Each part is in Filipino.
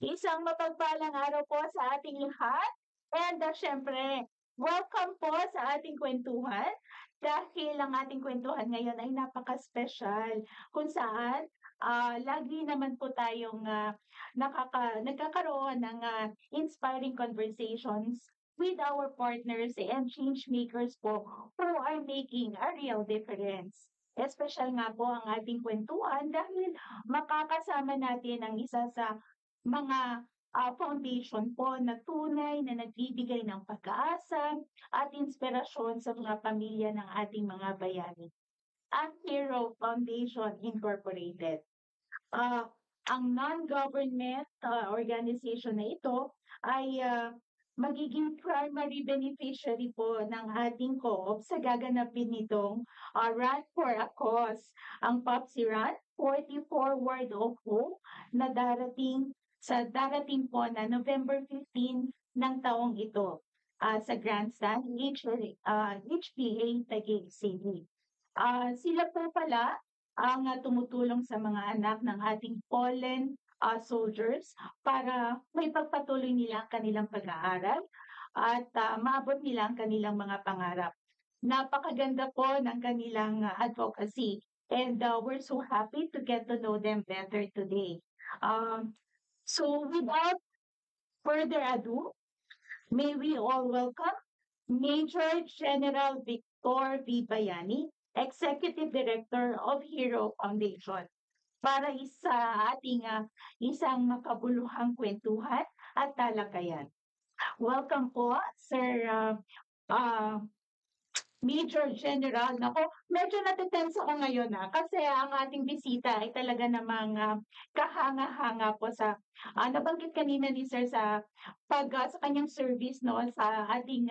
Isang mapagpalang araw po sa ating lahat and siyempre, welcome po sa ating kwentuhan dahil ang ating kwentuhan ngayon ay napaka-special kung saan lagi naman po tayong nagkakaroon ng inspiring conversations with our partners and change makers po who are making a real difference. Espesyal nga po ang ating kwentuhan dahil makakasama natin ang isa sa mga foundation po na tunay na nagbibigay ng pag-asa at inspirasyon sa mga pamilya ng ating mga bayani. Ang Hero Foundation Incorporated. Ang non-government organization na ito ay magiging primary beneficiary po ng ating co-op sa gaganapin nitong Run for a Cause, ang POPSI Run 44 Word of Hope na darating po na November 15 ng taong ito sa Grandstand HPA Taguig City. Sila po pala ang tumutulong sa mga anak ng ating fallen soldiers para may pagpatuloy nila ang kanilang pag-aaral at maabot nila ang kanilang mga pangarap. Napakaganda po ng kanilang advocacy and we're so happy to get to know them better today. So without further ado, may we all welcome Major General Victor V. Bayani, Executive Director of Hero Foundation, para ating isang makabuluhang kwentuhan at talakayan. Welcome po, Sir Major General. Nako, medyo natetense ako ngayon kasi ang ating bisita ay talaga namang kahanga-hanga po sa nabanggit kanina ni Sir sa sa kanyang service no sa ating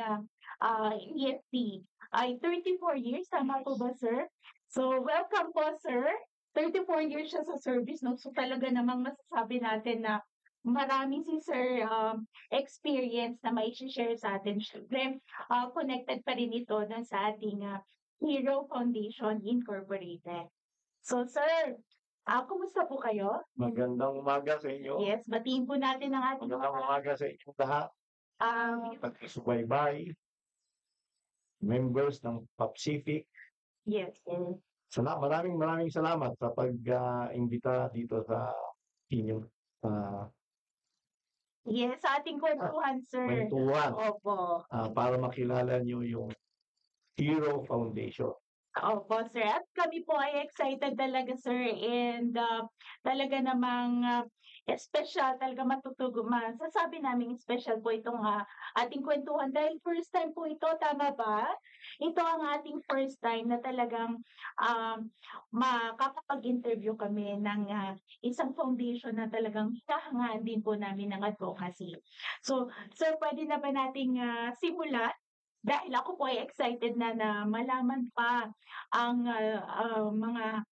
EFP ay 34 years, tama po ba, Sir? So, welcome po, Sir. 34 years siya sa service, no? So, talaga namang masasabi natin na marami si Sir experience na mai-share sa atin. Siyempre, connected pa rin ito dun sa ating Hero Foundation Incorporated. So, Sir, kumusta po kayo? Magandang umaga sa inyo. Yes, batiin po natin ang ating Magandang umaga sa inyo lahat. Pagkasubaybay, members ng Pacific. Yes. Maraming salamat sa pag-imbita dito sa inyong yes, sa ating kwentuhan, Sir. kwentuhan. Opo. Para makilala nyo yung Hero Foundation. Opo, Sir. At kami po ay excited talaga, Sir. And talaga namang special, talaga masasabi namin special po itong ating kwentuhan dahil first time po ito, tama ba? Ito ang ating first time na talagang makakapag-interview kami ng isang foundation na talagang hinahangaan din po namin ng advocacy. So, Sir, pwede na ba nating simulan? Dahil ako po ay excited na malaman pa ang mga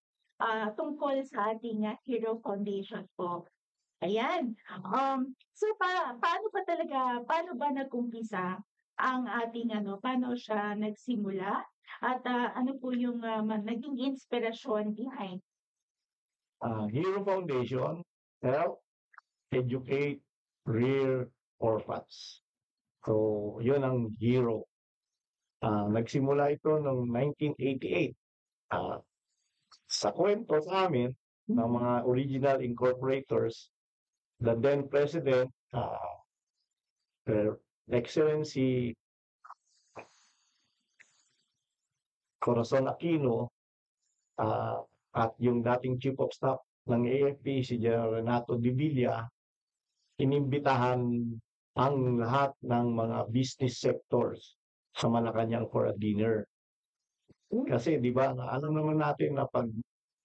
tungkol sa ating Hero Foundation po. Ayan. So paano ba nag-umpisa ang ating paano siya nagsimula at ano po yung naging inspirasyon behind? Hero Foundation help educate rear orphans. So, yun ang Hero. Nagsimula ito noong 1988. Sa kwento sa amin ng mga original incorporators, the then President, Her Excellency Corazon Aquino, at yung dating Chief of Staff ng AFP, si General Renato de Villa, inimbitahan ang lahat ng mga business sectors sa Malacanang for a dinner. Kasi di ba, alam naman natin na pag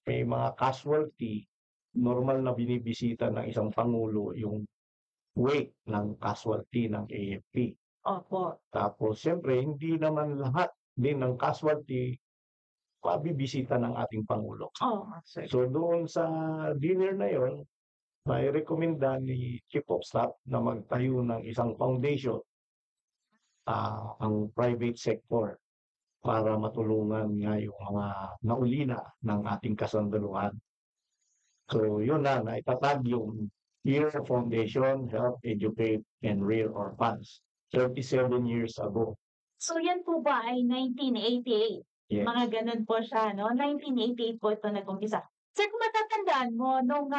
may mga casualty, normal na binibisita ng isang pangulo yung wake ng casualty ng AFP. Opo. Tapos siyempre, hindi naman lahat din ng casualty pabibisita ng ating Pangulo. So doon sa dinner na yon, may rekomenda ni Chief of Staff na magtayo ng isang foundation, ang private sector, para matulungan nga yung mga naulila ng ating kasandaluhan. So yun na, naitatag yung Hero Foundation, Help, Educate, and Rear Orphans. 37 years ago. So yan po ba ay 1988? Yes. Mga ganun po siya, no? 1988 po ito nag-umpisa. Sir, kung matatandaan mo, nung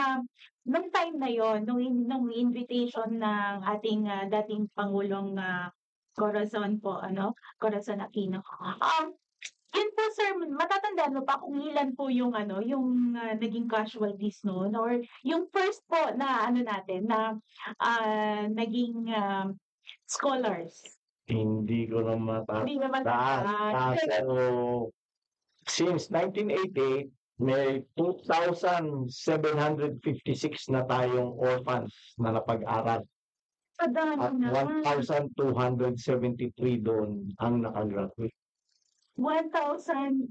time na yon, nung invitation ng ating dating Pangulong Corazon po, Corazon Aquino. Yun po sir, matatandaan mo pa kung ilan po yung yung naging casualties noon or yung first po na natin na naging scholars. Hindi ko na Hindi naman matandaan. Kaso, since 1988, may 2,756 na tayong orphans na napag-aral. At Padami na. 1,273 doon ang nakagraduate. 1,200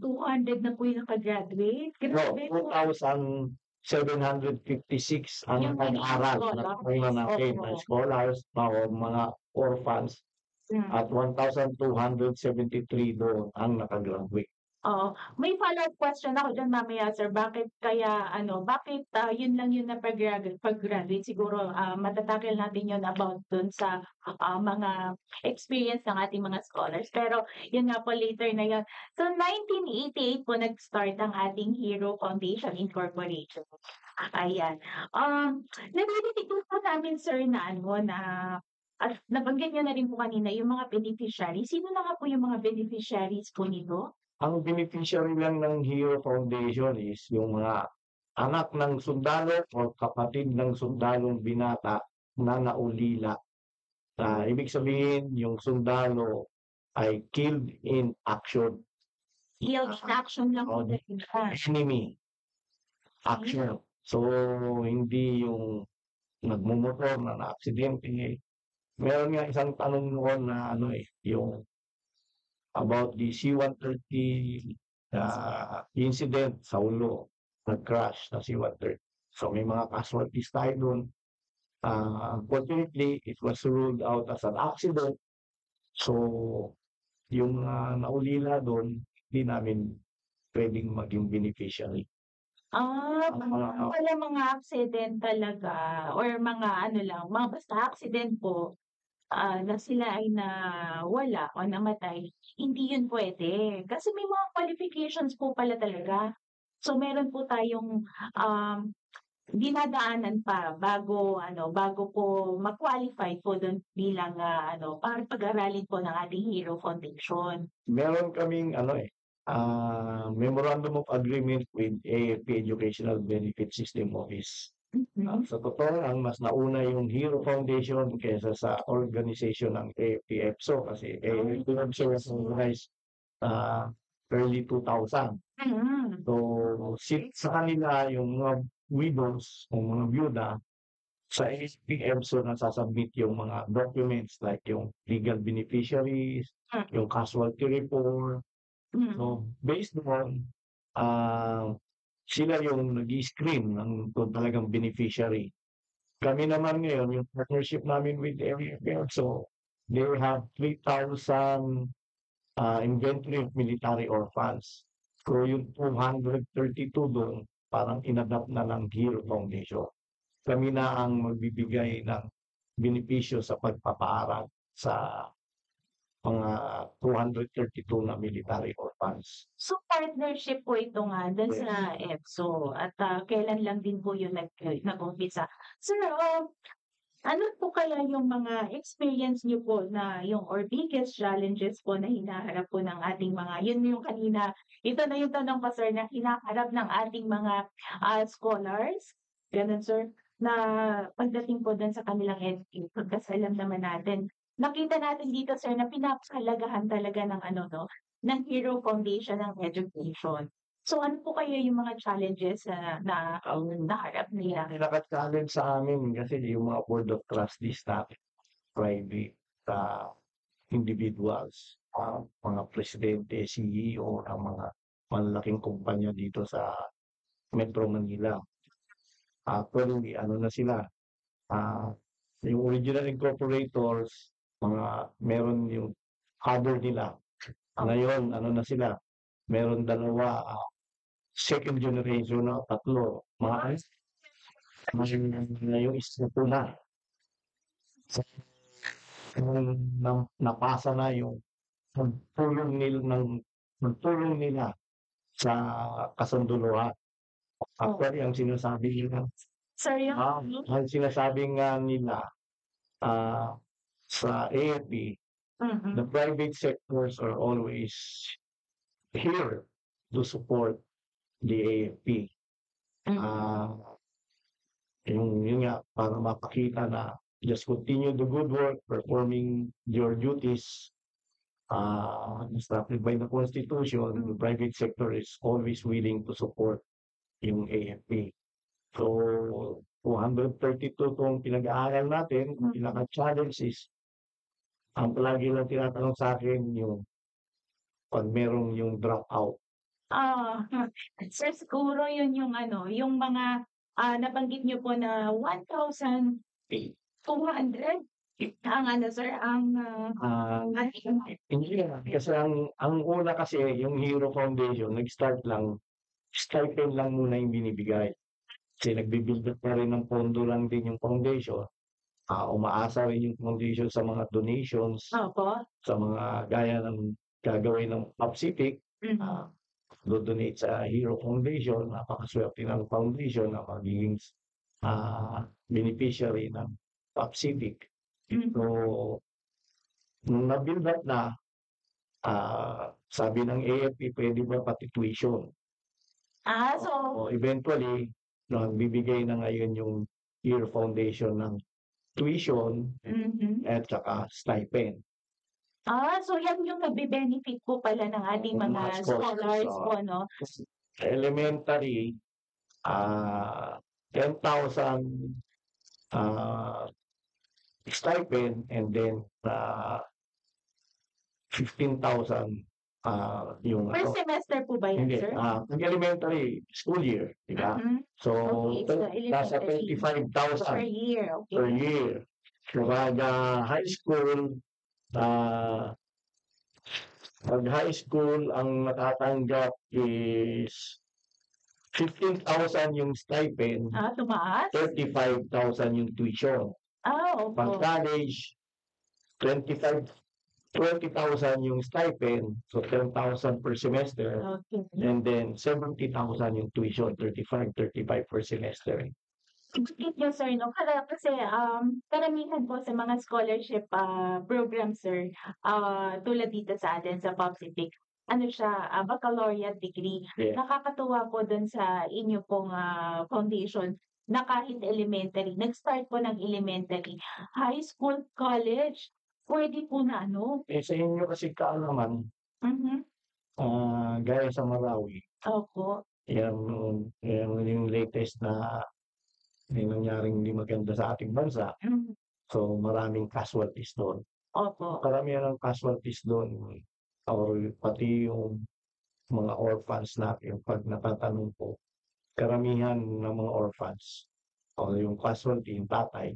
na po yung nakagraduate. No, Grabe po. 2,756 ang Yung nag-aral scholars. na una natin na Opo. scholars o mga orphans at 1,273 doon ang nakagraduate. Oo. May follow-up question ako diyan mamaya sir, bakit yun lang yung pag-graduate siguro mata-tackle natin yun about dun sa mga experience ng ating mga scholars. Pero yun nga po later na yun. So 1988 po nag-start ang ating Hero Foundation Incorporation. Ayan. Narinig po namin sir na at nabanggit niyo na rin po kanina yung mga beneficiaries. Sino na nga po yung mga beneficiaries po nito? Ang beneficiary lang ng Hero Foundation is yung mga anak ng sundalo o kapatid ng sundalong binata na naulila. Ibig sabihin, yung sundalo ay killed in action. Killed in action lang po. Enemy action. So, hindi yung nagmumotor na na-aksidente. Meron nga isang tanong noon na yung about the C-130 incident sa Ulo, nag-crash na C-130. So may mga casualties tayo doon. Unfortunately, it was ruled out as an accident. So yung naulila doon, hindi namin pwedeng maging beneficiary. Pala mga accident talaga or mga mga basta accident po na sila ay nawala o namatay, hindi yun pwede. Kasi may mga qualifications po pala talaga. So meron po tayong dinadaanan pa bago po ma-qualify po doon bilang para pag-aralin po ng ating Hero Foundation. Meron kaming Memorandum of Agreement with AFP Educational Benefit System Office. Sa totoo lang, mas nauna yung Hero Foundation kaysa sa organization ng AFP-EPSO kasi AFP-EPSO was organized early 2000. So, sa kanila, yung mga widows o mga byuda, sa AFP-EPSO nasasubmit yung mga documents like yung legal beneficiaries, yung casualty report. So, based on sila yung nag-i-screen ng kung talagang beneficiary. Kami naman ngayon, yung partnership namin with AFP, so they have 3,000 inventory of military orphans. So yung 232 doon, parang inadapt na ng Hero Foundation. Kami na ang magbibigay ng benepisyo sa pagpapaaral sa mga 232 na military orphans. So partnership po ito nga dun sa EPSO at kailan lang din po yun nag-umpisa. Sir, ano po kaya yung mga experience niyo po na or biggest challenges po na hinaharap po ng ating yun yung kanina, ito na yung tanong ko sir, na hinaharap ng ating mga scholars, ganun sir, na pagdating po dun sa kanilang education, kasi alam naman natin, nakita natin dito sir na pinapahalagahan talaga ng ng Hero Foundation ng education. So ano po kaya yung mga challenges na naharap nila? Pinaka-challenge sa amin kasi yung mga board of trustees natin, private individuals, mga presidente, CEO, ang mga malalaking kumpanya dito sa Metro Manila. Actually, na sila, yung original incorporators, meron yung cover nila. Ngayon, na sila, meron dalawa, second generation na tatlo, mga yung istruktura. So, napasa na yung magtulong nila sa kasunduluhan. Actually, ang sinasabi nila, Sir, ang sinasabi nga nila sa AFP, the private sectors are always here to support the AFP. Yun nga, para mapakita na just continue the good work, performing your duties established by the Constitution. The private sector is always willing to support yung AFP. So, 232 itong pinag-aaral natin, pinaka-challenge is, ang palagi lang tinatanong sa akin yung pag merong yung drop out. Sir, siguro yun yung yung mga nabanggit nyo po na 1,200 ang sir, Hindi na, kasi ang una kasi yung Hero Foundation, nag-start lang, stipend lang muna yung binibigay. Kasi nagbibuild up na rin ng pondo lang din yung foundation. Umaasa rin yung foundation sa mga donations, Opo. sa mga gaya ng gagawin ng PAPCIFIC, do-donate sa Hero Foundation. Napakaswerte ng foundation na magiging beneficiary ng PAPCIFIC. So, nung na-build up na, sabi ng AFP, pwede ba pati tuition? So eventually, nagbibigay na ngayon yung Hero Foundation ng tuition at saka stipend. So yan yung nagbe-benefit po pala ng ating mga scholars po, no? Elementary, 10,000 stipend, and then 15,000 yung Per semester po ba yan, hindi, sir? elementary school year, di ba? So, nasa 25,000 per year. Okay. per year. So, high school, pag high school, ang natatanggap is 15,000 yung stipend, Tumaas? 35,000 yung tuition. Pag Opo. college, 20,000 yung stipend, so 10,000 per semester, Okay. and then 70,000 yung tuition, 35 per semester. Bakit yun, sir, no? Kasi karamihan po sa mga scholarship program, sir, tulad dito sa atin sa PAPCIFIC, siya, baccalaureate degree. Yeah. Nakakatuwa po dun sa inyo pong foundation na kahit elementary, nag-start po ng elementary, high school, college, pwede po na Sa inyo kasi kaalaman, gaya sa Marawi, Opo. yan yung latest na may nangyaring hindi maganda sa ating bansa. So, maraming casualties doon. Opo. Karamihan ng casualties doon, or pati yung mga orphans natin, pag natatanong ko, karamihan ng mga orphans, o yung casualty, yung tatay,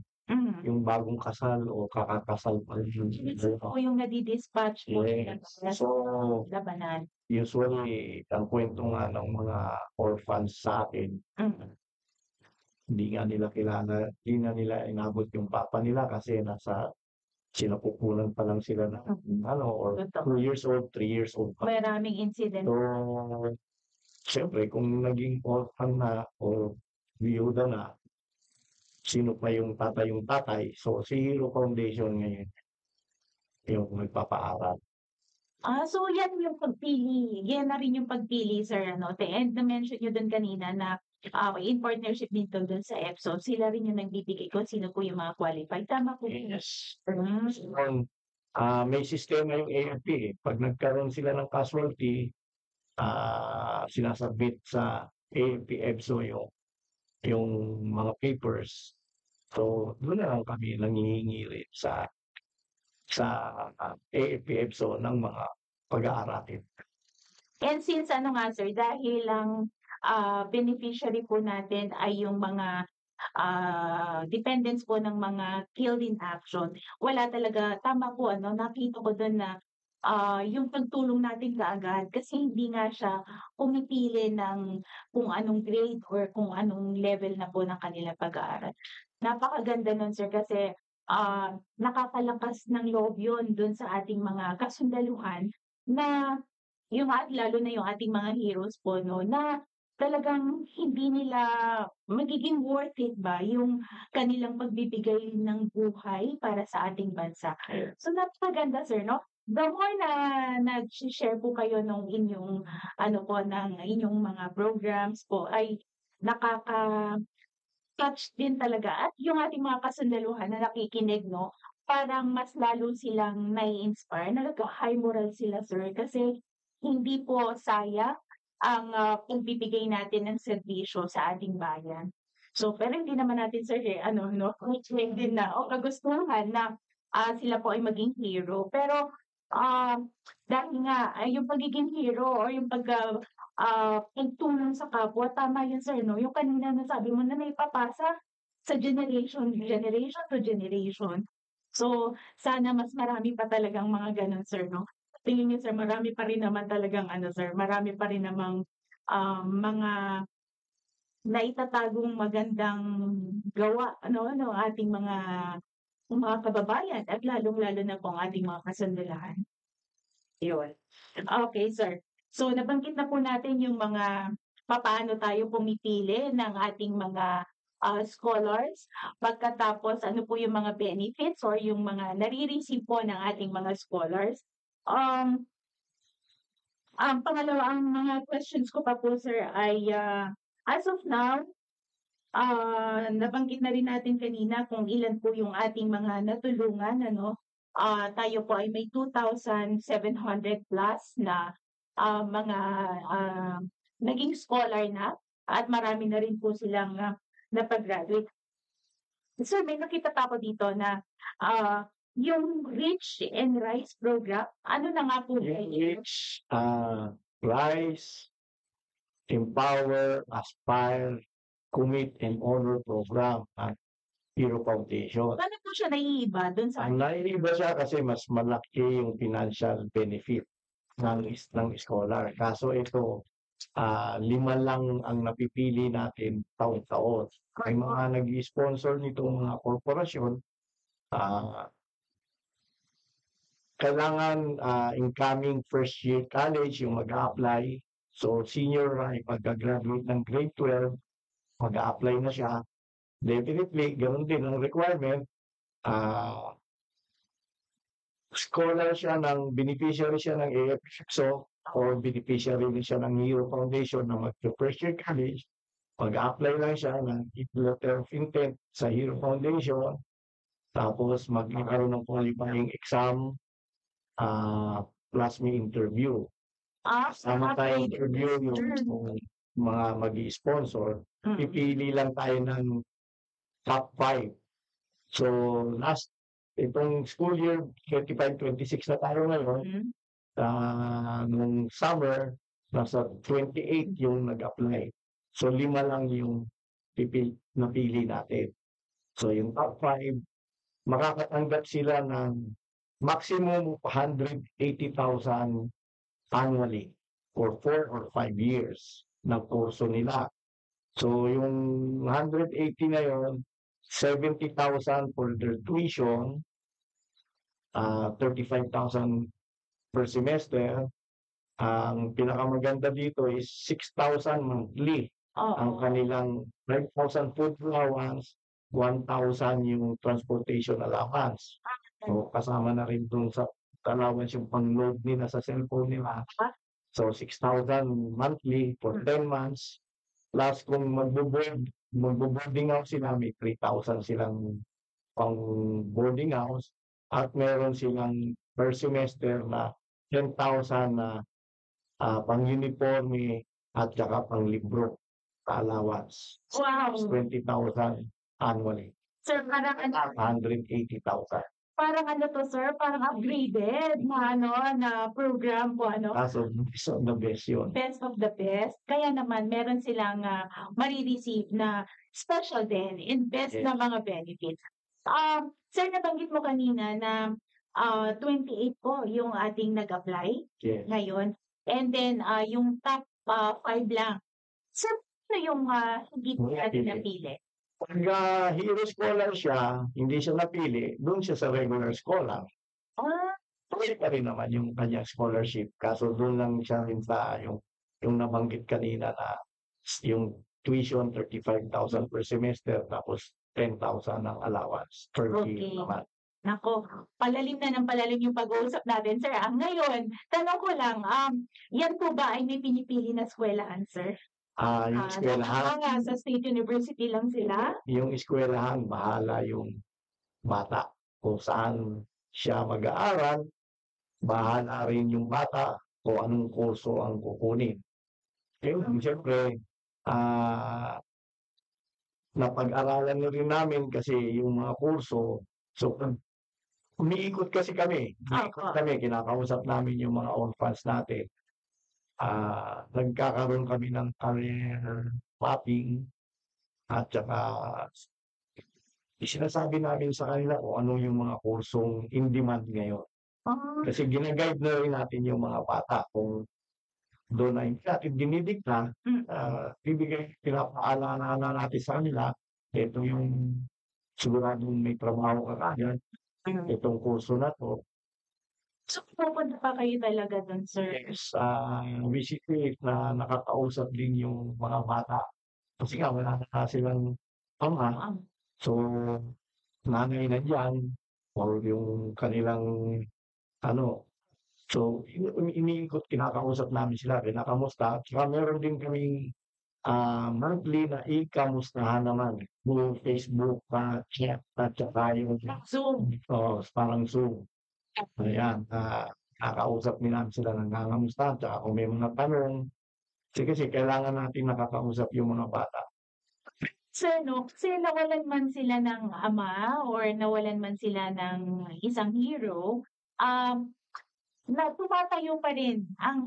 yung bagong kasal o kakakasal pa rin. Po yung nadi-dispatch po Yes. So, labanan. usually, ang kwento nga ng mga orphans sa akin, hindi nga nila kilala, hindi na nila inabot yung papa nila kasi sinapupunan pa lang sila ng or 2 years old, 3 years old pa. Maraming incident. So, siyempre, kung naging orphan na o biyuda na, sino pa yung tatay? So, si Hero Foundation ngayon, yung nagpapaaral. So yan yung pagpili. Yan na rin yung pagpili, sir, And na-mention nyo dun kanina na in partnership dito dun sa EPSO, sila rin yung nagbibigay kung sino po yung mga qualified. Tama po. Yes. May sistema yung AFP. Pag nagkaroon sila ng casualty, sinasubmit sa AFP EPSO yung mga papers. So, doon na lang kami nangihingi rin sa AFP EPSO ng mga pag-aaratin. And since sir, dahil lang beneficiary po natin ay yung mga dependents po ng mga killed in action, wala talaga, tama po nakita ko doon na yung pagtulong natin kaagad kasi hindi nga siya pumipili ng kung anong grade or kung anong level na po ng kanilang pag-aaral. Napakaganda nun sir kasi, nakakalakas ng loob yun dun sa ating mga kasundaluhan na yung lalo na yung ating mga heroes po 'no, na talagang hindi nila magiging worth it ba yung kanilang pagbibigay ng buhay para sa ating bansa. So napakaganda sir 'no, the more na nagse-share po kayo nung inyong ano po, ng inyong mga programs po ay nakaka-touch din talaga at yung ating mga kasundaluhan na nakikinig 'no, parang mas lalo silang nai-inspire, nagka-high moral sila sir kasi hindi po sayang ang, pagbibigay natin ng serbisyo sa ating bayan. So, pero hindi naman natin sir, ano 'no, i-claim din na o kagustuhan na, sila po ay maging hero. Pero, dahil nga ay yung pagiging hero or yung pagtulong sa kapwa, tama yun sir 'no, yung kanina nasabi mo na naipapasa sa generation to generation. So, sana mas marami pa talagang mga gano'n sir 'no. Tingin niyo sir marami pa rin naman talagang ano sir, marami pa rin namang, mga naitatagong magandang gawa ano ano ating mga kababayan at lalong-lalo na po ang ating mga kasundaluhan. Yun. Okay sir. So nabanggit na po natin yung mga papaano tayo pumipili ng ating mga, scholars, pagkatapos ano po yung mga benefits or yung mga nare-receive po ng ating mga scholars. Um, ang pangalawa ang mga questions ko pa po sir ay, as of now, nabanggit na rin natin kanina kung ilan po yung ating mga natulungan ano. Tayo po ay may 2,700 plus na, mga, ah, naging scholar na at marami na rin po silang, napag-graduate. Sir, may nakita pa ako dito na, yung Rich and Rice program, ano na nga po ba Yung yun? Rich, Rise, Empower, Aspire, Commit, and Honor Program at Hero Foundation. Paano po siya naiiba dun sa Ang naiiba siya kasi mas malaki yung financial benefit ng scholar. Kaso ito, 5 lang ang napipili natin taon-taon. May mga nag-i-sponsor nitong mga korporasyon, ah, kailangan, incoming first year college yung mag-a-apply. So senior ay pagka-graduate ng grade 12, mag-a-apply na siya. Definitely gano'n din ang requirement, ah, scholar siya beneficiary siya ng AFP-CIO or beneficiary rin siya ng Hero Foundation na mag-first year college, mag-a-apply lang siya ng letter of intent sa Hero Foundation, tapos magkakaroon ng qualifying exam, plus may interview. Kasama tayong interview yung mga mag-i-sponsor, pipili lang tayo ng top 5. So itong school year 25-26 na tayo ngayon, nung summer, nasa 28 yung nag-apply. So 5 lang yung napili natin. So yung top 5, makakatanggap sila ng maximum of 180,000 annually for 4 or 5 years na kurso nila. So yung 180 na yun, 70,000 for their tuition, 35,000 per semester. Ang pinakamaganda dito is 6,000 monthly ang kanilang 5,000 food allowance, 1,000 yung transportation allowance. So kasama na rin dun sa allowance yung pang-load nila sa cellphone nila. So 6,000 monthly for 10 months. Plus kung magbo-boarding house sila, may 3,000 silang pang boarding house at meron silang per semester na 10,000 na pang-uniforme at saka pang-libro allowance. Wow! 20,000 annually. Sir, parang 180,000. parang ano 'to sir, parang upgraded na ano, na program po ano, So the best yun. best of the best. Kaya naman meron silang, mare-receive na special din and best na Yes. mga benefits. Sir nabanggit mo kanina na, 28 po yung ating nag-apply Yes. ngayon. And then, yung top 5 lang. Sir, ano yung hindi po natin napili? Pag hero scholar siya, hindi siya napili, doon siya sa regular scholar. Ah, Tuloy pa rin naman yung kanyang scholarship. Kaso doon lang siya rin sa yung nabanggit kanina na yung tuition 35,000 per semester tapos 10,000 ang allowance per year okay. naman. Nako, palalim na ng palalim yung pag-uusap natin, sir. Ngayon, tanong ko lang, yan po ba ay may pinipili na eskwelahan, sir? Yung eskwelahan, Sa State University lang sila? yung eskwelahan, bahala yung bata kung saan siya mag-aaral, bahala rin yung bata kung anong kurso ang kukunin. Yun, siyempre, napag-aralan na rin namin kasi yung mga kurso. So, umiikot kasi kami. Kinakausap namin yung mga orphans natin. Nagkakaroon kami ng career mapping at saka sinasabi namin sa kanila kung ano yung mga kursong in demand ngayon. Kasi gina-guide na rin natin yung mga bata kung doon ay hindi natin dinidikta, pinapaalala na natin sa kanila, ito yung siguradong may trabaho ka kagad, itong kurso na to. So, pupunta pa kayo talaga doon, sir? Yes, visit na nakakausap din yung mga bata. Kasi nga, wala na silang ama. So, nanay na dyan, or yung kanilang, so, iniikot, kinakausap namin sila, kinakamusta. Saka meron din kaming monthly na ikamustahan naman. Through Facebook, chat, at saka yung Zoom. parang Zoom. Ayan, nakakausap din namin sila ng nangangamusta, tsaka kung may mga tanong, kasi kailangan natin nakakausap yung mga bata. Sir, no, kasi nawalan man sila ng ama or nawalan man sila ng isang hero, na tumatayo pa rin ang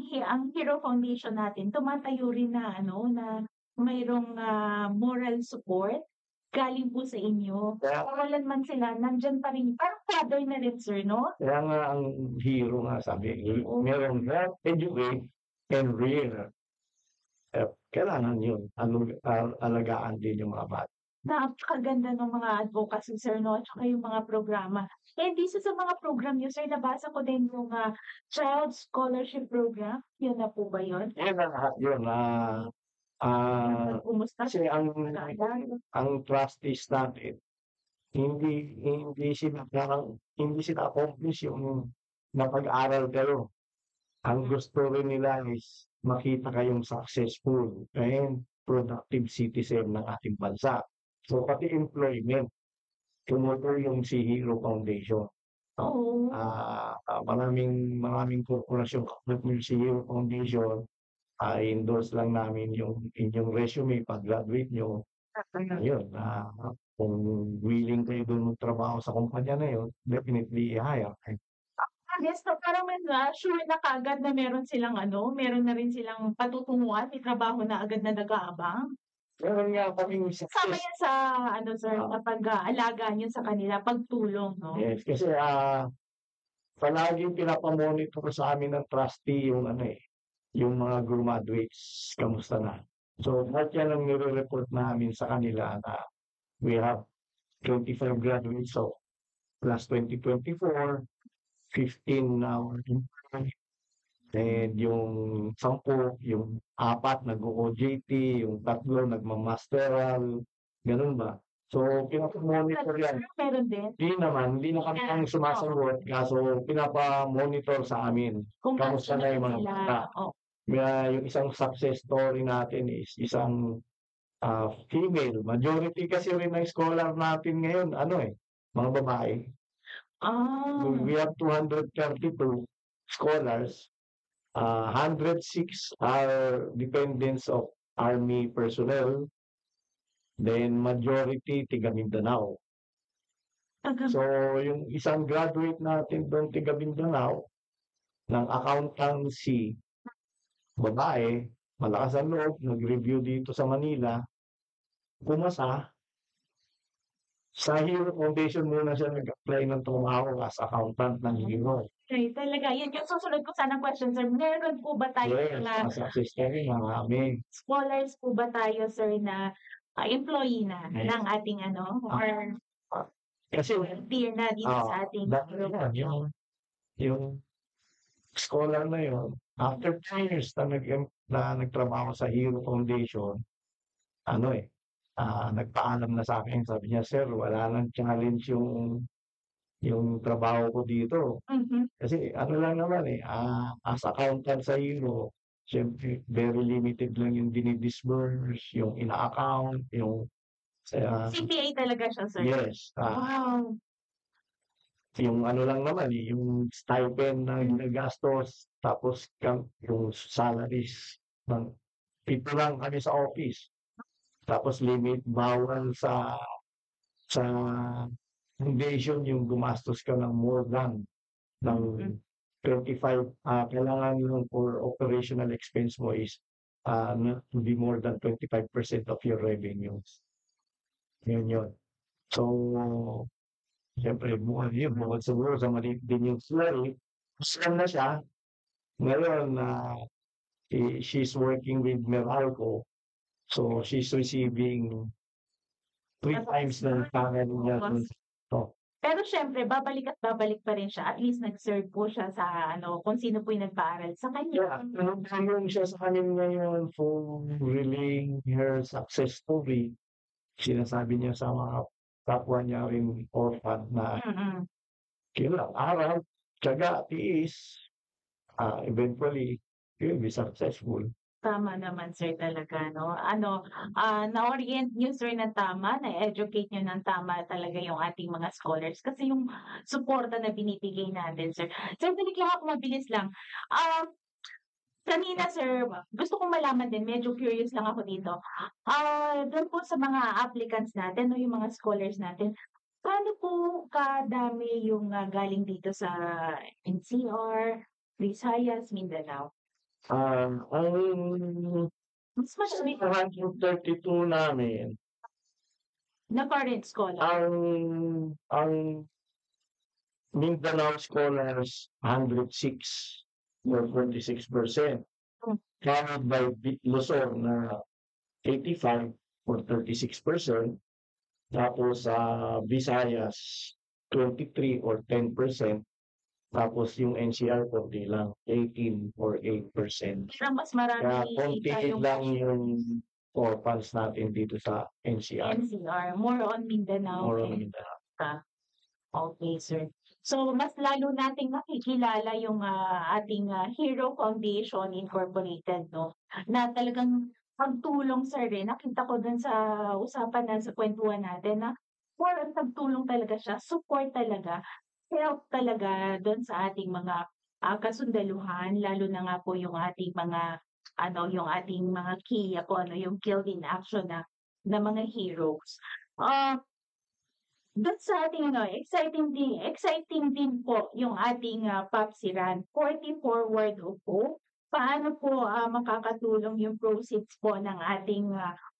Hero Foundation natin, tumatayo rin na na mayroong moral support galing po sa inyo. Nawalan man sila, nandyan pa rin, parang father na rin, sir, no? Kaya nga ang hero nga sabi, meron help, educate, and rear. Kailangan yun, alagaan din yung mga bata. Napakaganda ng mga advocacy, sir, no? At saka yung mga programa. And isa sa mga program niyo, sir, nabasa ko din yung Child Scholarship Program. Yun na po ba yun? Yan na lahat yun. Kumusta? Kasi ang trustees natin, hindi sila accomplish yung napag-aral kayo. Ang gusto rin nila is makita kayong successful and productive citizen ng ating bansa. So, pati employment, tumutulong si Hero Foundation. Oo. Maraming korporasyon tumutulong si Hero Foundation. I-endorse lang namin yung inyong resume pag-graduate nyo. Ayun, kung willing kayo doon magtrabaho sa kumpanya na yun, definitely i-hire. Yes, so parang sure na kaagad na meron na rin silang patutunguhan, may trabaho na agad na nag-aabang. Meron nga kaming Kasama yan sa sir, sa pag-aalaga niyo sa kanila, pagtulong, no? Yes, kasi palaging pinapamonitor sa amin ng trustee yung mga graduates, kamusta na. So, lahat yan ang nire-report namin sa kanila na we have 25 graduates, so plus 2024, 15 now, and yung 10, yung 4 nag-OJT, yung 3 nagmamasteral, ganun ba? So, pinapamonitor yan. Meron din? Hindi na kami ang sumasagot, kaso pinapamonitor sa amin. Kamusta na yung mga bata. Yung isang success story natin is isang female. Majority kasi rin ng scholar natin ngayon, mga babae. We have 232 scholars. 106 are dependents of Army personnel. Then majority tiga Mindanao. So, yung isang graduate natin doon tiga Mindanao ng accountancy, babae, malakas ang loob, nag-review dito sa Manila, pumasa, Sa Hero Foundation muna siya nag-apply ng trabaho as accountant ng Hero. Okay, talaga. Yun yung susunod ko sanang question, sir. Meron po ba tayo Yes, mga as assistant marami. scholars po ba tayo, sir, na employee na Yes. ng ating ano, or Kasi volunteer na dito sa ating dahil yan, yung scholar na yun, after 2 years na nagtrabaho sa Hero Foundation, nagpaalam na sa akin, sabi niya, "Sir, wala ng challenge yung trabaho ko dito." Mhm. Kasi ano lang naman, as accountant sa Hero, siyempre very limited lang yung dini-disburse, yung ina-account, yung CPA talaga siya, sir? yes, Wow! yung ano lang naman, yung stipend na ginagastos, tapos yung salaries ng pito lang kami sa office. Tapos limit bawal sa foundation yung gumastos ka ng more than ng 25, kailangan lang for operational expense mo is not to be more than 25% of your revenues. Yun. So, siyempre, bukod siguro sa maliit din yung salary, Muslim na siya. Ngayon, she's working with Meralco. So, she's receiving 3 times ng salary niya. Pero siyempre, babalik at babalik pa rin siya. At least nag-serve po siya sa kung sino po yung nagpaaral sa kanya. Tulong siya sa kanya ngayon for relaying her success story. Sinasabi niya sa mga kapwa niya rin orphan na kailang araw, tiyaga, tiis, eventually, you'll be successful. Tama naman, sir, talaga, no? Na-orient niyo, sir, ng tama, na-educate niyo ng tama talaga yung ating mga scholars. Kasi yung suporta na binibigay natin, sir. Sir, balik lang ako, mabilis lang. Kanina, sir, gusto kong malaman din, medyo curious lang ako dito. Doon po sa mga applicants natin, no, yung mga scholars natin, paano po kadami yung galing dito sa NCR, Visayas, Mindanao? Ang Mas madami 132 namin, na foreign scholar. ang Mindanao scholars, 106 or 26%. Followed by Luzon na 85 or 36%. Tapos Visayas, 23 or 10%. Tapos yung NCR, konti lang, 18 or 8%. Pero mas marami Kaya konti tayong lang yung orphans natin dito sa NCR. NCR. More on Mindanao. More on Mindanao. Okay, sir. So, mas lalo nating makikilala yung ating Hero Foundation Incorporated, no? Na talagang pagtulong, sir, nakita ko dun sa usapan na sa kwentuhan natin na more on pagtulong talaga siya, support talaga, help talaga dun sa ating mga kasundaluhan, lalo na nga po yung ating mga yung ating mga key, yung killed in action na mga heroes. Doon sa ating exciting din po yung ating Papsi Run 40 Forward po. Paano po makakatulong yung proceeds po ng ating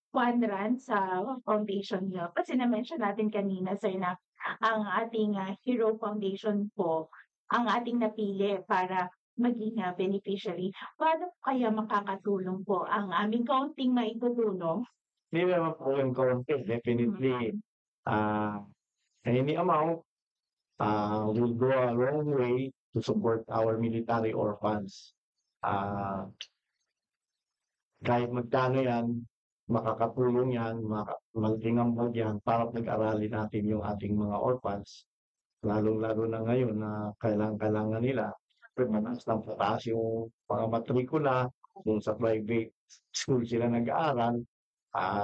fund run sa foundation niyo? Kasi na-mention natin kanina, sir, na ang ating Hero Foundation po ang ating napili para maging beneficiary. Paano kaya makakatulong po ang aming kaunting maitutulong? Hindi naman po yung kaunti. Definitely, any amount will go a long way to support our military orphans. Kahit magkano yan, makakatulong yan, malaking ambag yan para pag-aralin natin yung ating mga orphans. Lalong-lalo na ngayon na kailangan nila. Mataas ng pataas yung mga matrikula, kung sa private school sila nag-aaral,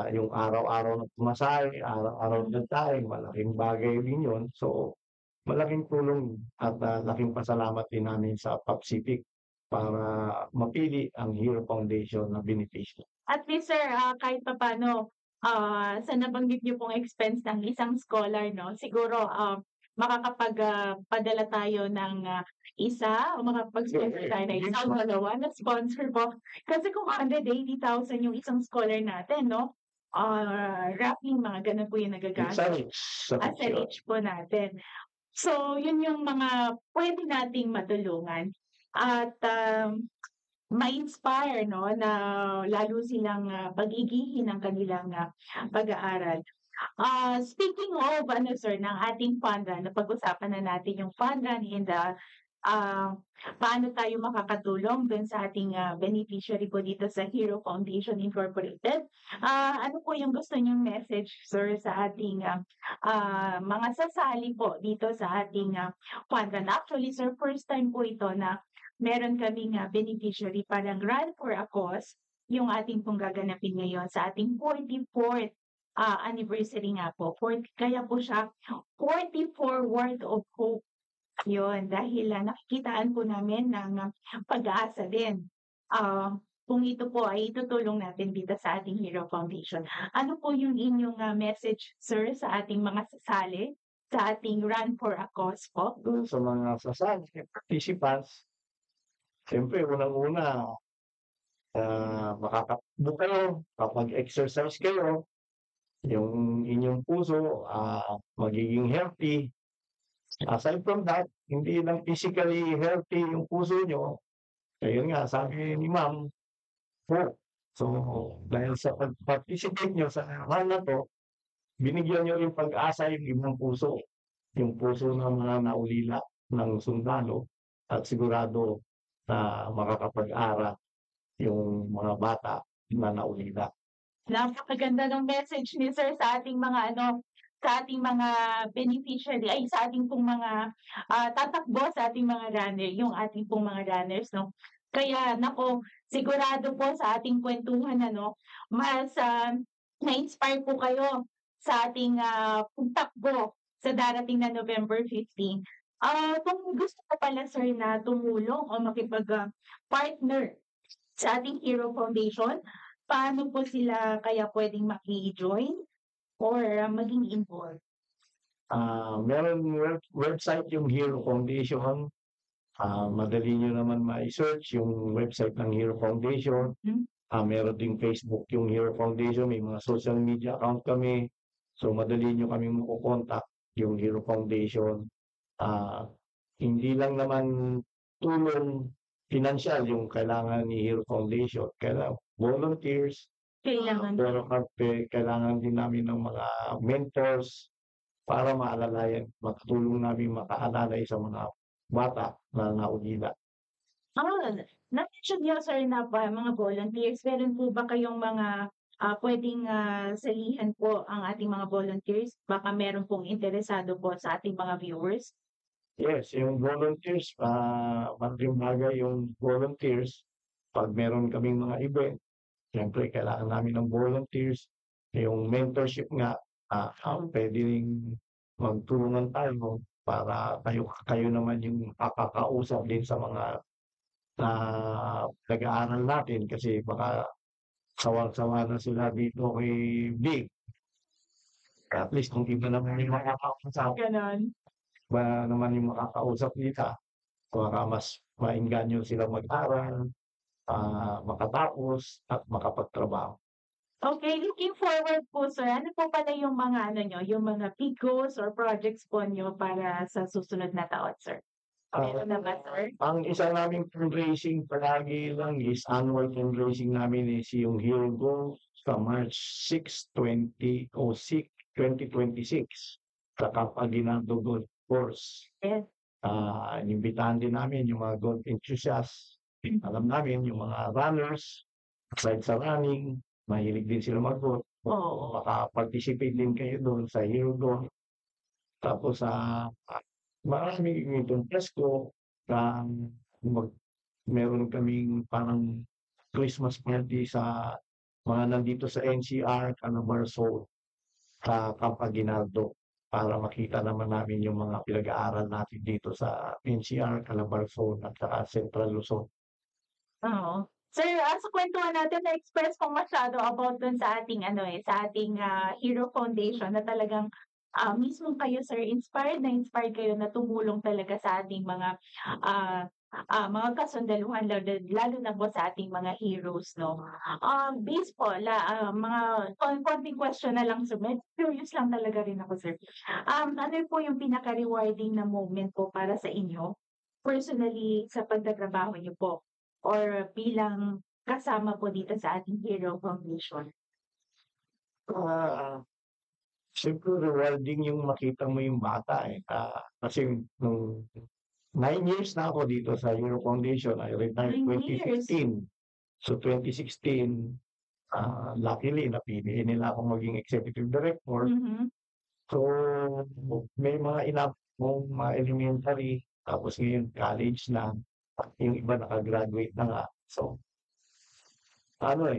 yung araw-araw na pumasahe, araw-araw na tayo, malaking bagay din yun. So, malaking tulong at laking pasalamat din namin sa PAPCIPIC para mapili ang Hero Foundation na beneficiary. At least, sir, kahit papaano, sa nabanggit niyo pong expense ng isang scholar, no, siguro makakapagpadala tayo ng isa o makapag-sponsor tayo ng isang dalawa na sponsor po. Kasi kung 180,000 yung isang scholar natin, no? wrapping, mga gano'n po yung nagagamit Sa reach, sa as a reach yun. reach po natin. So, yun yung mga pwede nating matulungan at, ma-inspire 'no, na lalo silang, pag-igihin ang kanilang, pag-aaral. Speaking of ano sir, ng ating fund run, napag-usapan na natin yung fund run and, paano tayo makakatulong dun sa ating, beneficiary po dito sa Hero Foundation Incorporated. Ano po yung gusto niyong message sir sa ating, mga sasali po dito sa ating, fund run? Actually sir, first time po ito na meron kaming, beneficiary, parang Run for a Cause, yung ating pong gaganapin ngayon sa ating 44th anniversary nga po. Kaya po siya 44 Word of Hope. Yun, dahil nakikitaan po namin ng pag-asa din. Kung ito po ay itutulong natin dito sa ating Hero Foundation. Ano po yung inyong message, sir, sa ating mga sasali sa ating Run for a Cause po? Doon sa mga sasali, participants, siyempre unang-una, makakatakbo kayo, kapag-exercise kayo, yung inyong puso, magiging healthy. Aside from that, hindi lang physically healthy yung puso nyo, ayun nga, sabi ni ma'am, hope. So, dahil sa pag-participate nyo sa hal na 'to, binigyan nyo rin pag-asa yung ibang puso, yung puso ng mga naulila ng sundalo at sigurado na makakapag-aral yung mga bata na naulila. Napakaganda ng message ni sir sa ating mga ano, sa ating mga beneficiary, ay sa ating pong mga, tatakbo sa ating mga runner, yung ating pong mga runners 'no. Kaya naku, sigurado po sa ating kuwentuhan ano, mas, na-inspire po kayo sa ating, pagtakbo sa darating na November 15. Kung gusto ko pala sir na tumulong o makipag, partner sa ating Hero Foundation, paano po sila kaya puwedeng maki-join or maging involved? Meron website yung Hero Foundation. Madali nyo naman ma-search yung website ng Hero Foundation. Meron ding Facebook yung Hero Foundation, may mga social media account kami. So madali nyo kami mako-contact yung Hero Foundation. Hindi lang naman tulong financial yung kailangan ni Hero Foundation. Kailangan volunteers, Kailangan pero kailangan din namin ng mga mentors para makatulong namin makaalalay sa mga bata na naulila. na-mention niyo sir na mga volunteers, meron po ba kayong mga, puwedeng, salihan po ang ating mga volunteers? Baka meron pong interesado po sa ating mga viewers? Yes, yung volunteers, malaking bagay yung volunteers. Pag meron kaming mga event, siyempre kailangan namin ng volunteers. Yung mentorship nga, pwede ring magtulungan tayo para kayo naman yung makakausap din sa mga nag-aaral natin kasi baka sawang-sawa na sila dito kay Big. At least kung iba naman yung makakausap, Gano'n. ba naman yung makakausap nila, baka mas maengganyo sila mag-aral, makatapos at makapagtrabaho. Okay, looking forward po sir. Ano po pala yung mga ano niyo, yung mga big goals or projects po niyo para sa susunod na taon, sir? Meron na ba, sir? Ang isa naming fundraising palagi lang is annual fundraising namin is yung Hero Go sa March 6, 2026 sa Camp Aguinaldo Golf Course. Yes. Inimbitahan din namin yung mga golf enthusiasts. Alam namin yung mga runners, aside sa running, mahilig din sila mag-golf. Oo. Maka-participate din kayo doon sa Hero Golf. Tapos maraming itong Presko, meron kaming parang Christmas party sa mga nandito sa NCR, Calabarzon, sa Camp Aguinaldo para makita naman namin yung mga pinag-aaral natin dito sa NCR, Calabarzon at saka Central Luzon. Oo. Sir, sa kuwentuhan natin na-express ko masyado about dun sa ating ano, sa ating, Hero Foundation na talagang, mismong kayo sir inspired kayo na tumulong talaga sa ating mga, mga kasundaluhan lalo na po sa ating mga heroes 'no. Base po mga konting question na lang sir, medyo curious lang talaga rin ako sir. Ano po yung pinaka-rewarding na moment po para sa inyo, personally sa pagtatrabaho niyo po or bilang kasama po dito sa ating Hero Foundation? Ah, Siyempre rewarding yung makita mo yung bata, kasi nung 9 years na ako dito sa Hero Foundation. I retired 9 years. 2016. So 2016, luckily napili nila akong maging executive director. Mhm. So may mga ina kong mga elementary, tapos ngayon college na, yung iba naka-graduate na nga. So ano,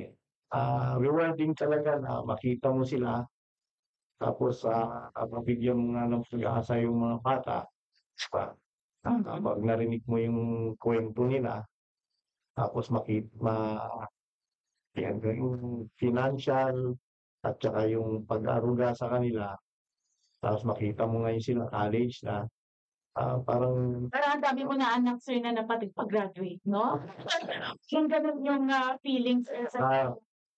rewarding talaga na makita mo sila tapos, mabigyan mo nga ng pag-asa yung mga bata, pa Mm. kapag narinig mo yung kuwento nila, tapos yan yung financial at saka yung pag-aaruga sa kanila, tapos makita mo ngayon sila college na, parang Parang ang dami mo na anak sir na graduate 'no? Yung gano'n yung, feelings sir sa ah,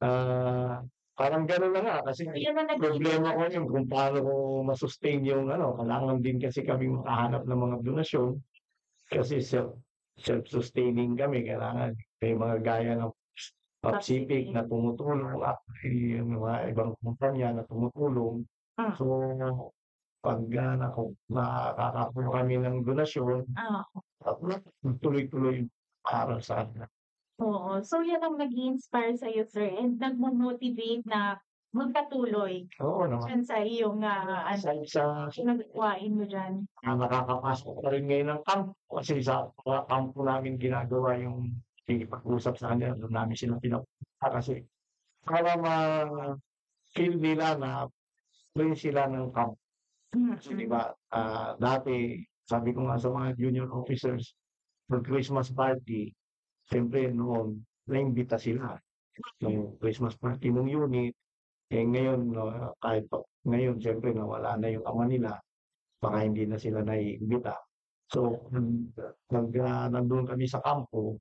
ah, parang gano'n na nga kasi yun ang problema ko yun kung paano ko ma-sustain yung ano, kailangan din kasi kaming makahanap ng mga donasyon kasi self-sustaining kami. Kailangan may mga gaya ng PAPSIPIC na tumutulong at yung mga ibang kumpanya na tumutulong. Hmm. So, pagka nakakakuha kami ng donasyon Oo. at tuloy-tuloy yung para sa kanila. Oo. So yan ang nag-i-inspire sa'yo sir and nagmo-motivate na magpatuloy Oo naman. diyan sa iyong, Aside sa pinagkuhain mo diyan. nakakapasok pa rin ngayon ng camp kasi sa mga kampo namin ginagawa yung pakikipag-usap sa kanila, doon namin sila pinupunta kasi para ma-feel nila na friend sila ng camp. Kasi 'di Mm. ba, dati sabi ko nga sa mga junior officers, pag Christmas party, siyempre noon naimbita sila yung Christmas party ng unit. Ngayon 'no, kahit pa ngayon siyempre nawala na yung ama nila, baka hindi na sila naiimbita. So, nandun kami sa kampo,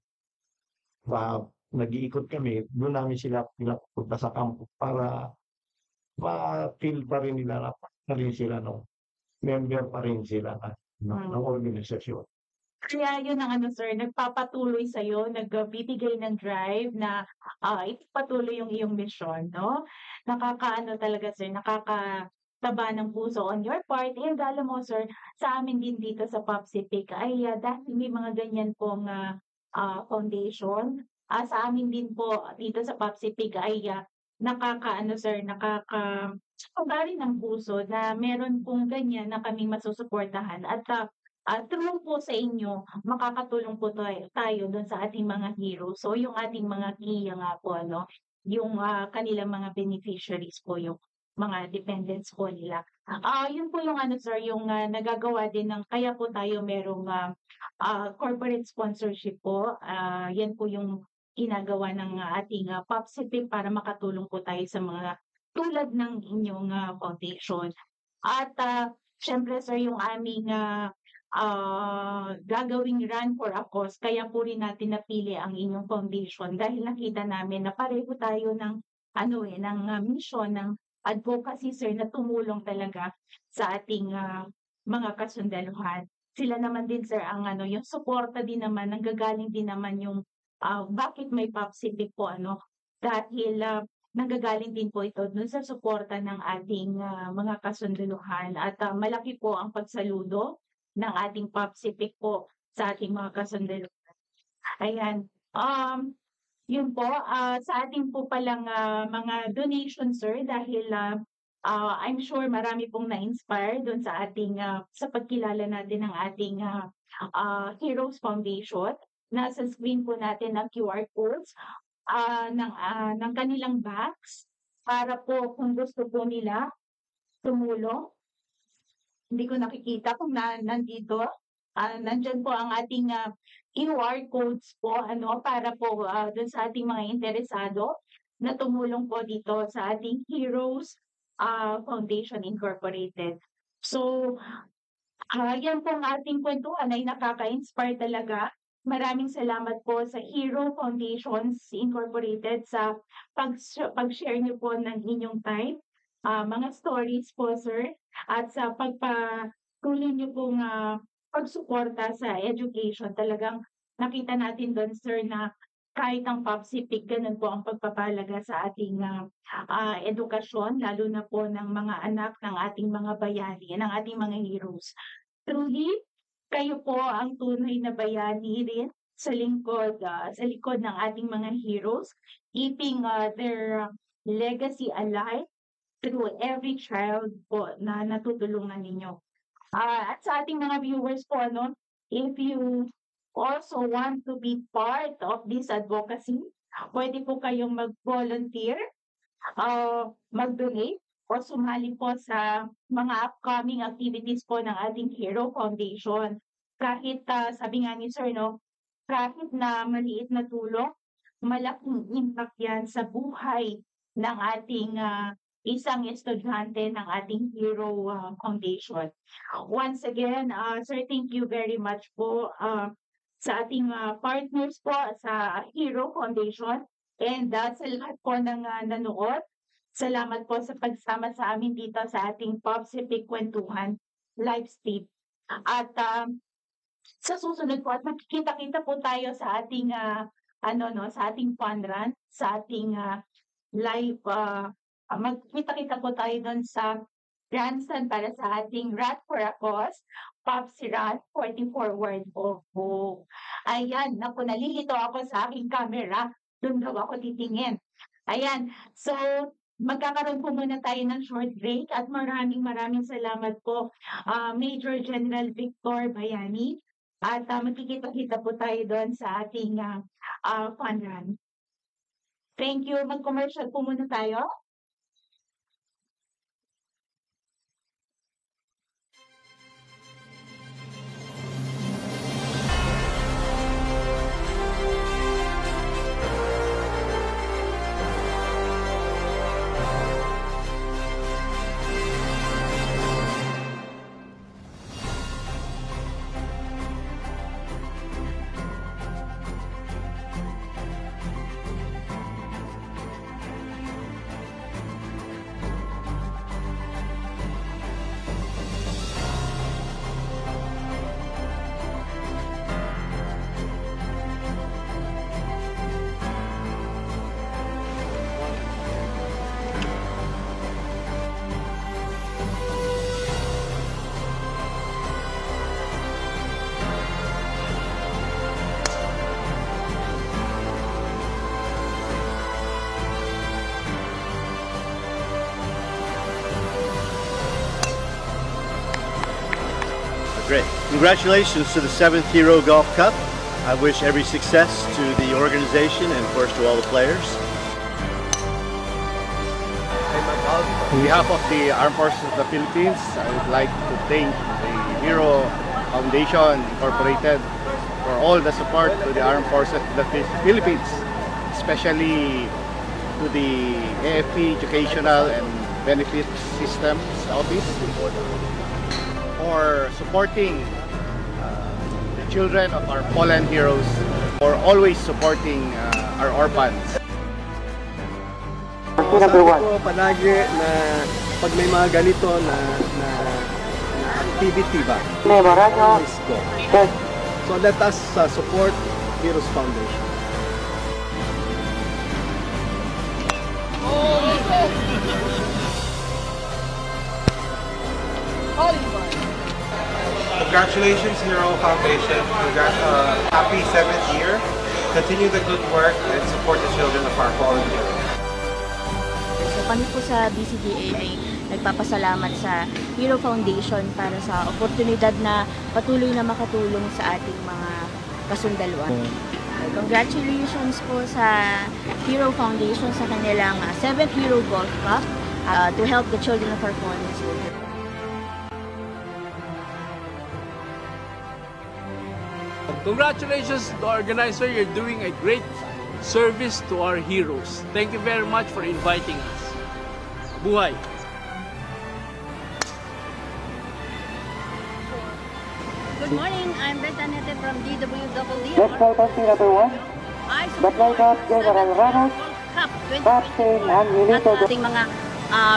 ah, nag-iikot kami, dun namin sila pinapupunta sa kampo para ma-feel pa rin nila na part pa rin sila member pa rin sila ng organisasyon. Kaya yun ang ano sir, nagpapatuloy sa'yo, nagbibigay ng drive na, ipagpatuloy yung iyong misyon 'no? Nakakaano talaga sir, nakakataba ng puso on your part and alam mo sir, sa amin din dito sa POPSIPIC ay, dahil may mga ganyan pong, foundation, sa amin din po dito sa POPSIPIC ay, nakakaano sir, nakakataba ng puso na meron pong ganyan na kaming masusuportahan at through po sa inyo, makakatulong po tayo dun sa ating mga heroes. So, yung ating mga KIA nga po ano, yung, kanilang mga beneficiaries po, yung mga dependents po nila. Yun po yung ano sir, yung, nagagawa din ng kaya po tayo merong, corporate sponsorship po. Yan po yung ginagawa ng, ating, POPSIPIC para makatulong po tayo sa mga tulad ng inyong, foundation. At, siyempre sir yung aming, gagawing run for a cause kaya po rin natin napili ang inyong foundation dahil nakita namin na pareho tayo ng ano, ng, mission ng advocacy sir na tumulong talaga sa ating, mga kasundaluhan. Sila naman din sir ang ano, yung suporta din naman, nanggagaling din naman yung, bakit may POPSIPIC po ano, dahil, nanggagaling din po ito dun sa suporta ng ating, mga kasundaluhan at, malaki po ang pagsaludo ng ating POPSIPIC po sa ating mga kasundaluhan. Ayan, yun po, sa ating po palang, mga donation sir dahil, I'm sure marami pong na-inspire dun sa ating, sa pagkilala natin ng ating, Heroes Foundation. Nasa screen po natin ang QR codes, ng kanilang backs para po kung gusto po nila tumulong. Hindi ko nakikita kung nandito. Nandiyan po ang ating, QR codes po ano para po, dun sa ating mga interesado na tumulong po dito sa ating Heroes, Foundation Incorporated. So, yan pong ating kuwentuhan ay nakaka-inspire talaga Maraming salamat po sa Hero Foundations Incorporated sa pag-share niyo po ng inyong time, mga stories po, sir, at sa pagpatuloy niyo pong pagsuporta sa education. Talagang nakita natin doon, sir, na kahit ang POPSIPIC, ganun po ang pagpapahalaga sa ating edukasyon, lalo na po ng mga anak ng ating mga bayani, ng ating mga heroes. Truly, kayo po ang tunay na bayani rin sa likod ng ating mga heroes, keeping their legacy alive through every child po na natutulungan ninyo. At sa ating mga viewers po, if you also want to be part of this advocacy, pwede po kayong mag-volunteer, mag-donate, o sumali po sa mga upcoming activities po ng ating Hero Foundation. Kahit sabi nga ni Sir, kahit na maliit na tulong, malaking impact yan sa buhay ng ating isang estudyante ng ating Hero Foundation. Once again, Sir, thank you very much po sa ating partners po sa Hero Foundation, and sa lahat po ng nanood. Salamat po sa pagsama sa amin dito sa ating POPSIPIC Kwentuhan live stream. At sa susunod po, at makikita-kita po tayo sa ating sa ating fun run, sa ating live, magkita-kita po tayo doon sa grandstand para sa ating Rat for a Cause, Popsi Run 44 Word of Hope. Ayan, naku, nalilito ako sa aking camera. Doon daw ako titingin. Ayan, so magkakaroon po muna tayo ng short break, at maraming salamat po, Major General Victor Bayani, at magkikita-kita po tayo doon sa ating fun run. Thank you. Mag-commercial po muna tayo. Great. Congratulations to the 7th Hero Golf Cup. I wish every success to the organization and of course to all the players. On behalf of the Armed Forces of the Philippines, I would like to thank the Hero Foundation Incorporated for all the support to the Armed Forces of the Philippines, especially to the AFP Educational and Benefit Systems Office for supporting the children of our fallen heroes, for always supporting our orphans. Sabi ko palagi na pag may mga ganito na activity ba, let's go. So let us support Heroes Foundation. Congratulations, Hero Foundation. Happy 7th year. Continue the good work and support the children of our fallen heroes. So kami po sa BCDA ay nagpapasalamat sa Hero Foundation para sa oportunidad na patuloy na makatulong sa ating mga kasundalwan. Congratulations po sa Hero Foundation sa kanilang 7th Hero Golf Cup to help the children of our fallen children. Congratulations to the organizer. You're doing a great service to our heroes. Thank you very much for inviting us. Buhay! Good morning, I'm Bertanete from DWWD. Next vacancy number 1, the flight of General Ramos, Cup Captain and at Unito. ating mga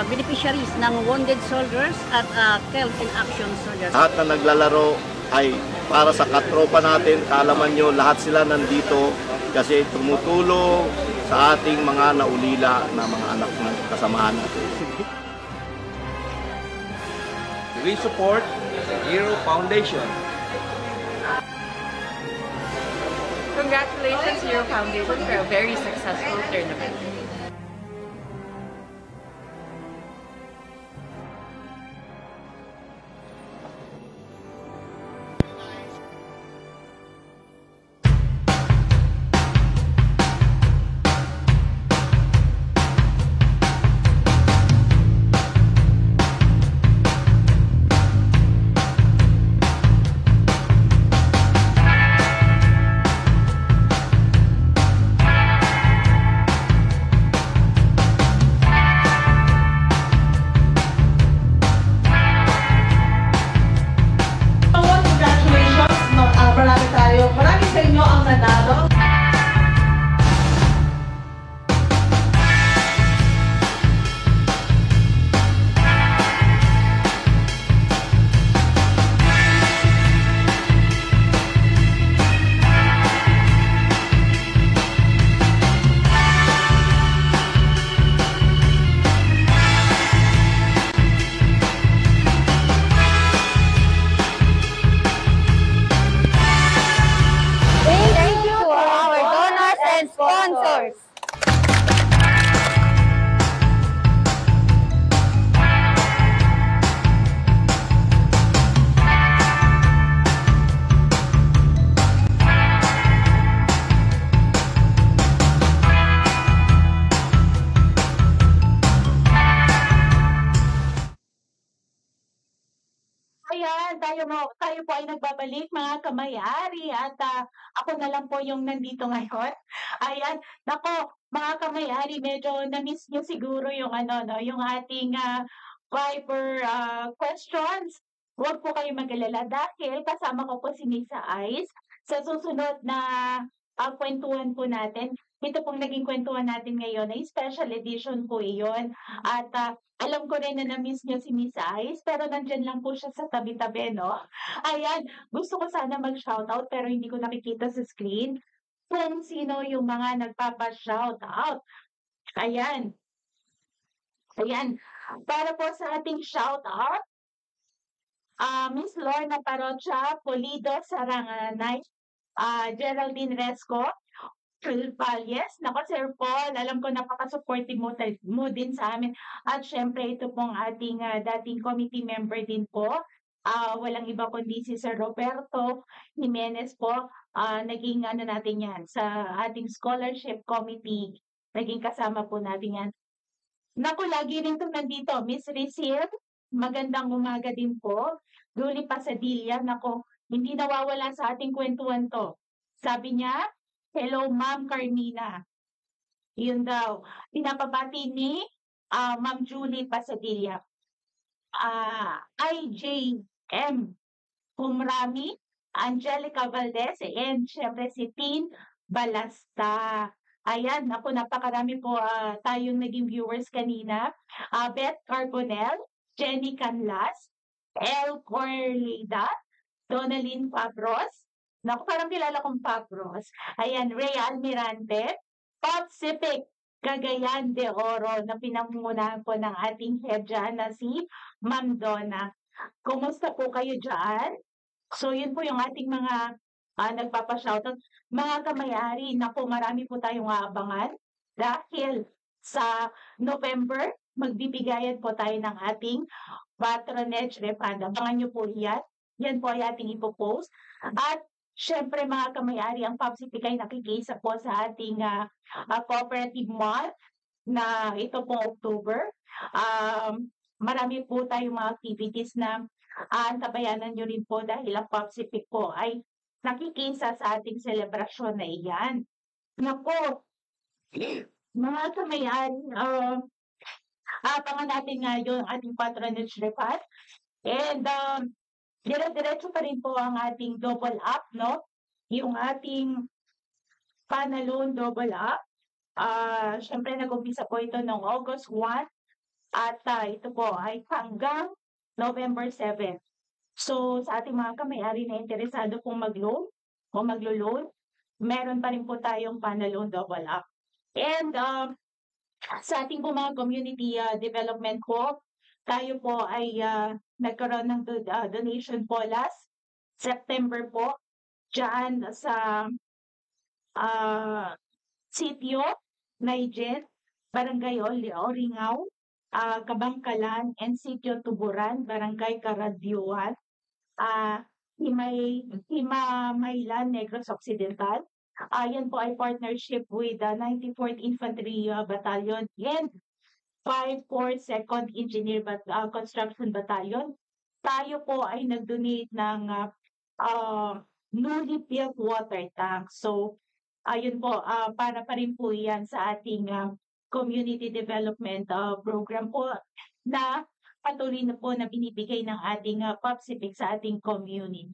beneficiaries ng Wounded Soldiers at Killed in Action Soldiers. Lahat na naglalaro ay para sa katropa natin. Kaalaman nyo, lahat sila nandito kasi tumutulong sa ating mga naulila na mga anak ng kasamahan natin. We support Hero Foundation. Congratulations, Hero Foundation, for a very successful tournament. Marami sa inyo ang nanalo. Thank you to our donors and sponsors. Ayan, tayo po ay nagbabalik mga kamay-ari at ako na lang po yung nandito ngayon. Ayan, nako, mga kamay-ari, medyo na-miss nyo siguro yung yung ating Viber questions. Huwag po kayo mag-alala dahil kasama ko po si Misa Ice sa susunod na kwentuhan po natin. Ito pong naging kwentuhan natin ngayon ay special edition po iyon. At alam ko rin na na-miss niyo si Miss Ice, pero nandyan lang po siya sa tabi-tabi, no? Ayan, gusto ko sana mag-shoutout pero hindi ko nakikita sa screen kung sino yung mga nagpapa-shoutout. Ayan. Ayan. Para po sa ating shoutout, Miss Lorna Parocha, Polido Saranganay, Geraldine Resco, Yes, nako Sir Paul, alam ko napaka-supportive mo din sa amin. At syempre ito pong ating dating committee member din po. Walang iba kundi si Sir Roberto Jimenez po. Naging natin yan sa ating scholarship committee. Naging kasama po natin yan. Naku, lagi rin ito nandito. Miss Rizil, magandang umaga din po. Julie Pasadilla, nako, hindi nawawala sa ating kwentuhan to. Sabi niya, hello, Ma'am Carmina. Yun daw. Pinapabati ni Ma'am Julie Pasadilla. IJM Pumrami, Angelica Valdez, and syempre si Tin Balasta. Ayan, ako napakarami po tayong naging viewers kanina. Beth Carbonell, Jenny Canlas, El Corlida, Donalyn Fabros, naku, parang kilala kong Papros. Ayan, Ray Almirante, Pop Sipik, Cagayan de Oro, na pinangungunahan po ng ating head dyan na si Ma'am Donna. Kumusta po kayo dyan? So, yun po yung ating mga nagpapashoutout. Mga kamay-ari, naku, marami po tayong aabangan dahil sa November, magbibigayan po tayo ng ating patronage refund. Abangan nyo po yan. Yan po ay ating ipopost. At syempre mga kamay-ari, ang PopSipik ay nakikisa po sa ating cooperative month na ito pong October. Marami po tayong mga activities na antabayanan nyo rin po dahil ang PopSipik po ay nakikisa sa ating selebrasyon na iyan. Naku, mga kamay-ari, abangan natin nga yung ating patronage refund. And dire-diretso pa rin po ang ating double up, no? Yung ating Panalone double up. Siyempre nag-umpisa po ito noong August 1 at ito po ay hanggang November 7. So, sa ating mga kamay-ari na interesado pong mag-loan o maglo-loan, meron pa rin po tayong Panalone double up. And sa ating po mga community development po, tayo po ay nagkaroon ng donation po last September po dyan sa sitio Naijen, Barangay Oringaw, Kabangkalan, and Sitio Tuburan, Barangay Karadyuan, Himamaylan, Negros Occidental. Yan po ay partnership with the 94th Infantry Battalion and 542nd Engineer Construction Battalion. Tayo po ay nag-donate ng newly built water tank. So, ayun po, para pa rin po yan sa ating community development program po na patuloy na po na binibigay ng ating POPSIPIC sa ating community.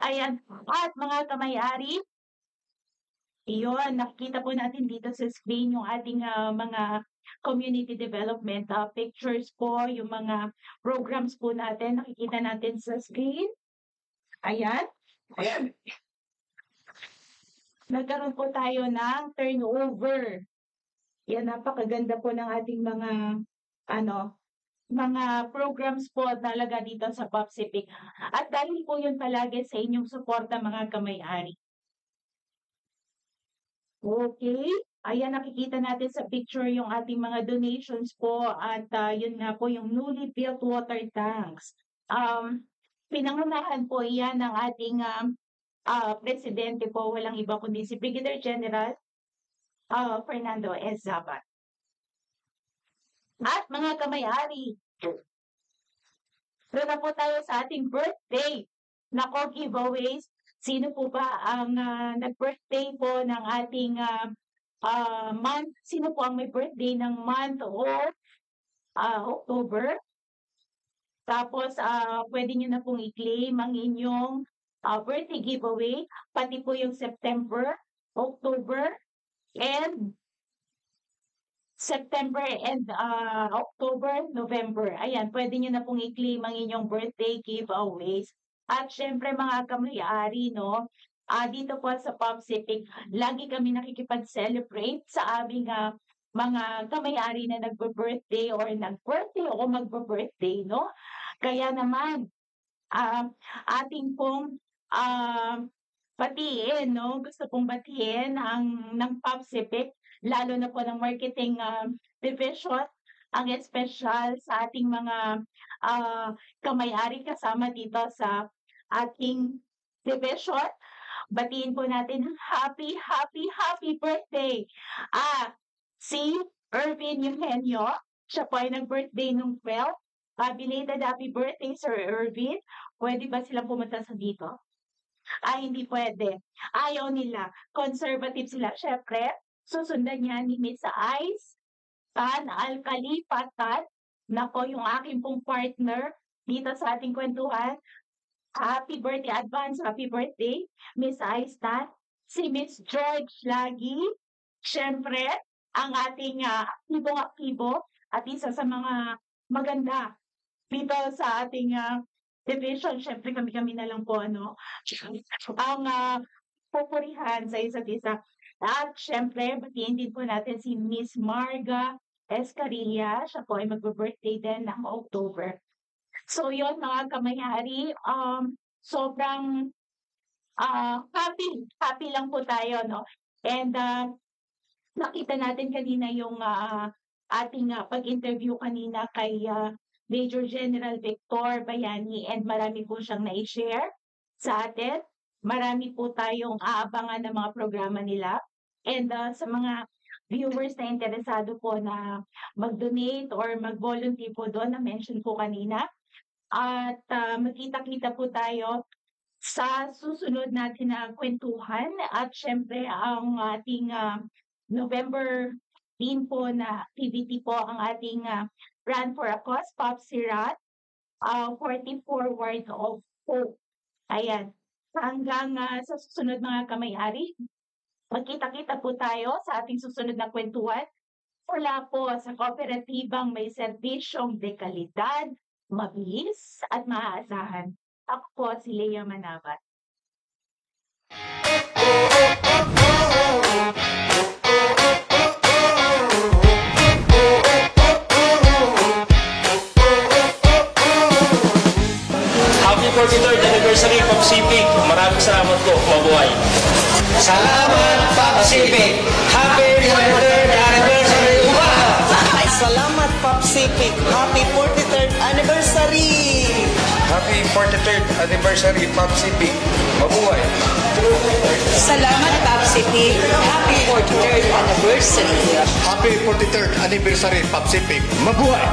Ayan, at mga kamay-ari, iyon, nakikita po natin dito sa screen yung ating mga community development pictures po, yung mga programs po natin, nakikita natin sa screen. Ayan. Ayan. Nagkaroon po tayo ng turnover. Yan, napakaganda po ng ating mga mga programs po talaga dito sa POPSIPIC. At dahil po yun palagi sa inyong suporta mga kamay-ari. Okay. Ayan, nakikita natin sa picture yung ating mga donations po at yun nga po yung newly built water tanks. Pinangunahan po iyan ng ating presidente po, walang iba kundi si Brigadier General Fernando S. Zabat. At mga kamay-ari, doon na po tayo sa ating birthday. Nako, giveaways. Sino po ba ang nag-birthday po ng ating month? Sino po ang may birthday ng month of October? Tapos, pwede nyo na pong i-claim ang inyong birthday giveaway, pati po yung September, October, and October, November. Ayan, pwede nyo na pong i-claim ang inyong birthday giveaways. At syempre mga kamay-ari, no, dito po sa POPSIPIC, lagi kami nakikipag-celebrate sa aming mga kamay-ari na nagbe-birthday or nag-birthday o magbe-birthday, no? Kaya naman, ating pong batiin, no? Gusto pong batiin ng POPSIPIC, lalo na po ng marketing division, ang special sa ating mga kamay-ari kasama dito sa ating division. Batiin po natin happy birthday. Si Irvin Eugenio, siya po ay nag-birthday nung 12. Belated happy birthday, Sir Irvin. Pwede ba silang pumunta sa dito? Hindi pwede. Ayaw nila. Conservative sila. Syempre, susundan niya ni Miss Ice Tan Alcalipatan, na po yung aking pong partner dito sa ating kwentuhan. Happy birthday, advance happy birthday, Miss Ice Tan. Si Miss George Lagi, syempre, ang ating aktibong-aktibo at isa sa mga maganda dito sa ating division. Syempre, kami na lang po, ang pupurihan sa isa't isa. At syempre, batiin din po natin si Miss Marga Escarilla. Siya po ay mag-birthday din ng October. So, yun mga kamay-ari, sobrang happy lang po tayo, no? And nakita natin kanina yung ating pag-interview kanina kay Major General Victor Bayani, and marami po siyang na-share sa atin. Marami po tayong aabangan ng mga programa nila. And sa mga viewers na interesado po na mag-donate or mag-volunteer po doon, na-mention po kanina. At magkita-kita po tayo sa susunod natin na kwentuhan. At syempre, ang ating November 10 po na activity po, ang ating Run for a Cause, POPSI Run, 40 Forward of So, ayan. Hanggang sa susunod mga kamay-ari, magkita-kita po tayo sa ating susunod na kwentuhan. Mula po sa kooperatibang may serbisyong dekalidad, mabilis at maaasahan. Ako po si Lea Manabat. Happy 43rd anniversary Pacific. Maraming salamat po. Mabuhay. Salamat Pacific. Happy 43rd anniversary. Salamat Pacific. Happy 43rd anniversary. Happy 43rd anniversary Pacific. Mabuhay. Salamat Pacific. Happy 43rd anniversary. Happy 43rd anniversary Pacific. Mabuhay.